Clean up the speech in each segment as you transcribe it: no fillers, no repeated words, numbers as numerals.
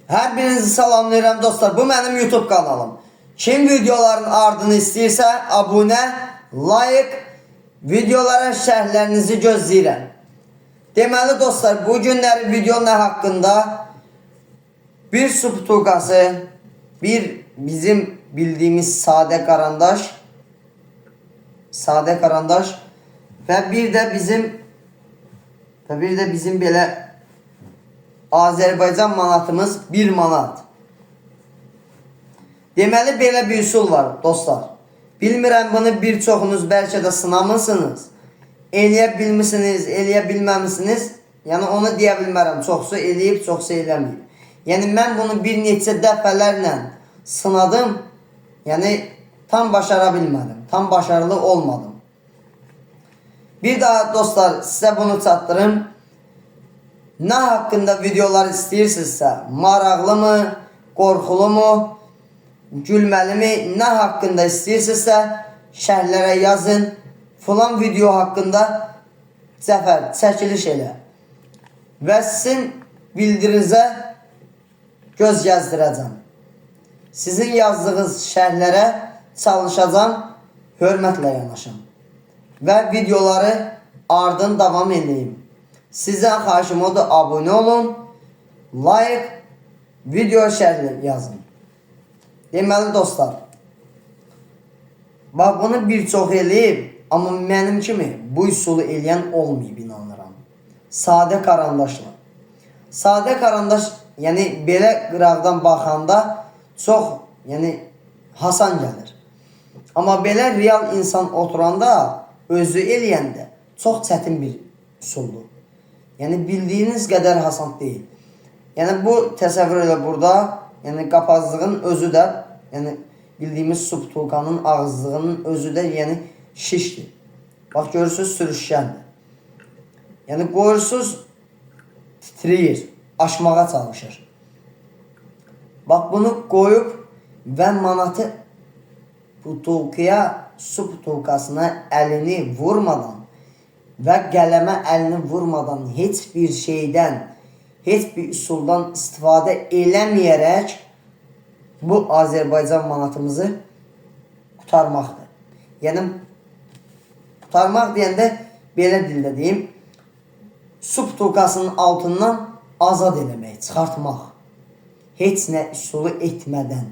Hər birinizi salamlayıram dostlar. Bu mənim YouTube kanalım. Kim videoların ardını istəyirsə, abunə, like, videolara şərhlərinizi gözləyirəm. Deməli dostlar, bu günləri video nə haqqında? Bir su butulkası, bir bizim bildiyimiz sadə karandaş və bir də bizim belə Azərbaycan manatımız 1 manat. Deməli belə bir üsul var dostlar. Bilmirəm bunu bir çoxunuz bəlkə də sınamısınız. Eləyə bilmisiniz, eləyə bilməmisiniz. Yəni onu deyə bilmərəm. Çoxsu eləyib, çoxsu eləməyib. Yəni mən bunu bir neçə dəfələrlə sınadım. Yəni tam başara bilmədim. Tam başarılı olmadım. Bir daha dostlar sizə bunu çatdırım. Nə haqqında videolar istəyirsinizsə, maraqlı mı, qorxulu mu, gülməli mi, nə haqqında istəyirsinizsə, şərhlərə yazın. Falan video haqqında Cəfər, çəkiliş elə. Və sizin bildirinizə göz gəzdirəcəm. Sizin yazdığınız şərhlərə çalışacağım, hörmətlə yanaşım. Və videoları ardın davam edeyim. Sizdən xahişim odur, abunə olun, like, video şərhli yazın. Deməli dostlar, bax bunu bir çox eləyib, amma mənim kimi bu üsulu eləyən olmayıb, inanıram. Sadə karandaşla. Sadə karandaş, yəni belə qıraqdan baxanda çox, yəni hasan gəlir. Amma belə real insan oturanda, özü eləyəndə çox çətin bir üsuldur. Yəni bildiyiniz qədər hasan deyil. Yəni bu təsəvvür elə burada, yəni qapazlığın özü də, yəni bildiyimiz su butulkanın ağızlığının özü də yəni şişdir. Bax görürsünüz sürüşkəndir. Yəni qoyursunuz titriyir, aşmağa çalışır. Bax bunu qoyub və manatı butulkaya, su butulkasına əlini vurmadan və qələmə əlini vurmadan heç bir şeydən, heç bir üsuldan istifadə eləməyərək bu Azərbaycan manatımızı qutarmaqdır. Yəni, qutarmaq deyəndə belə dildə deyim, su butulkasının altından azad eləmək, çıxartmaq. Heç nə üsulu etmədən.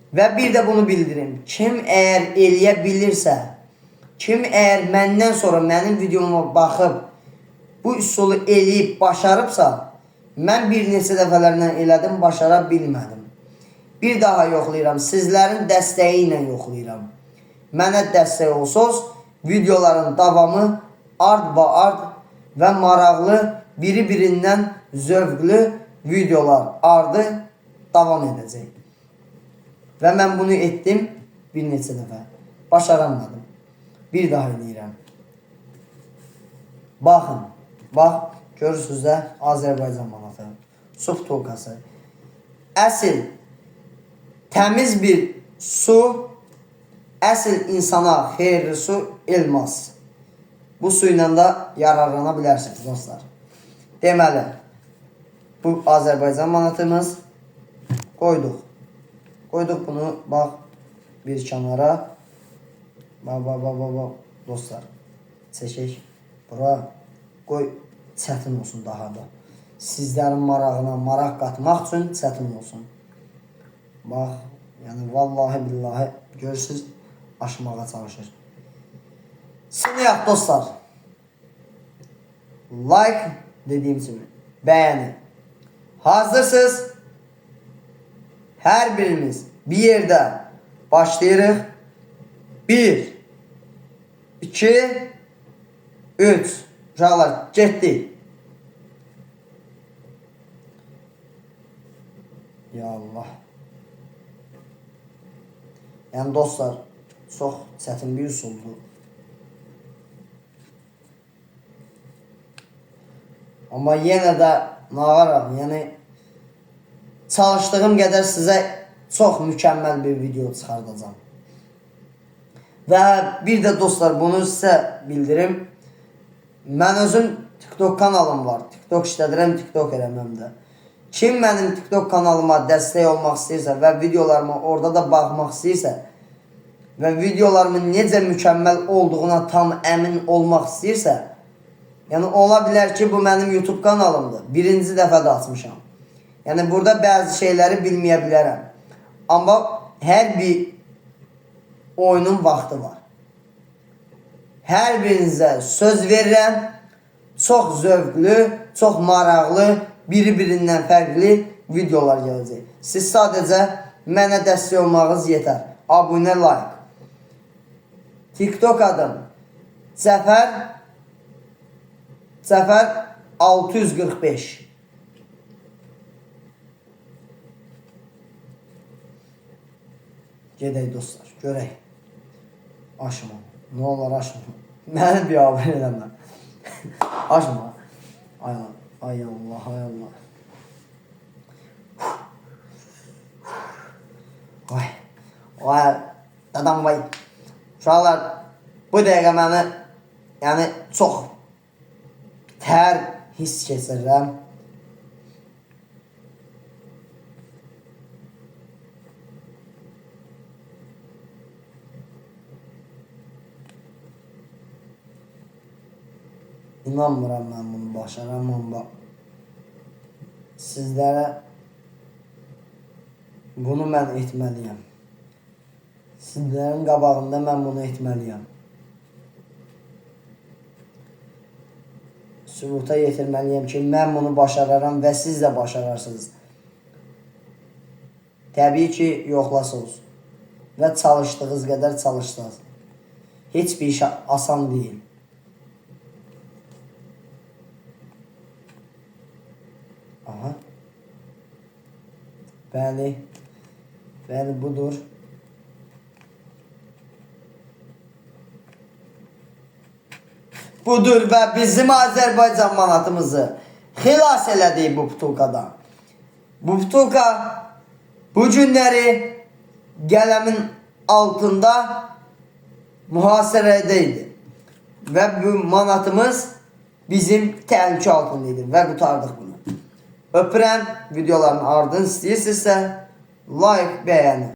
Və bir də bunu bildirim, kim əgər eləyə bilirsə, kim əgər məndən sonra mənim videoma baxıb bu üsulu eləyib başarıbsa, mən bir neçə dəfələrlə elədim, başara bilmədim. Bir daha yoxlayıram, sizlərin dəstəyi ilə yoxlayıram. Mənə dəstək olsuz, videoların davamı ard və maraqlı, biri-birindən zövqlü videolar ardı davam edəcək. Və mən bunu etdim bir neçə dəfə, başaramadım. Bir daha eləyirəm. Baxın, bax, görürsünüz də Azərbaycan manatı, su butulkası. Əsl, təmiz bir su, əsl insana xeyirli su, elmas. Bu su ilə də yararlana bilərsiniz, dostlar. Deməli, bu Azərbaycan manatımız qoyduq. Qoyduq bunu, bax, bir kənara. Bax, dostlar, çəkək, bura, qoy, çətin olsun daha da. Sizlərin marağına maraq qatmaq üçün çətin olsun. Bax, yəni, vallahi billahi, görürsünüz, aşmağa çalışır. Sınıyaq, dostlar. Like, dediyim kimi, bəyəni. Hazırsınız, hər birimiz bir yerdə başlayırıq. 1, 2, 3. Uşaqlar, getdik. Ya Allah. Yəni dostlar, çox çətin bir üsuldur. Amma yenə də nağaram, yəni çalışdığım qədər sizə çox mükəmməl bir video çıxardacağam. Və bir də dostlar, bunu sizə bildirim. Mən özüm TikTok kanalım var. TikTok işlədirəm, TikTok eləməm də. Kim mənim TikTok kanalıma dəstək olmaq istəyirsə və videolarıma orada da baxmaq istəyirsə və videolarımın necə mükəmməl olduğuna tam əmin olmaq istəyirsə, yəni ola bilər ki, bu mənim YouTube kanalımdır. Birinci dəfə də açmışam. Yəni burada bəzi şeyləri bilməyə bilərəm. Amma hər bir oyunun vaxtı var. Hər birinizə söz verirəm, çox zövqlü, çox maraqlı, biri-birindən fərqli videolar gələcək. Siz sadəcə mənə dəstək olmağınız yetər. Abunə, like. TikTok adım Cəfər 645. Gedək dostlar, görək. Aşma. Nə olar aşma. Məni bir haber eləmə. Aşma. Ay Allah, ay Allah. Vay, dadam vay. Uşaqlar, bu dəqiqə məni, yəni çox tər hiss keçirirəm. İnanmıram mən bunu başaramam. Sizlərə bunu mən etməliyəm. Sizlərin qabağında mən bunu etməliyəm. Sübuta yetirməliyəm ki, mən bunu başararam və siz də başararsınız. Təbii ki, yoxlasınız və çalışdığınız qədər çalışdınız. Heç bir iş asan deyil. Aha. Bəli. Bəli, budur. Budur və bizim Azərbaycan manatımızı xilas elədik bu butulkadan. Bu butulka bu günləri qələmin altında mühasirədə idi. Və bu manatımız bizim təhlükə altında idi və qutardıq bunu. Öpürəm, videoların ardını istəyirsinizsə like, bəyənin.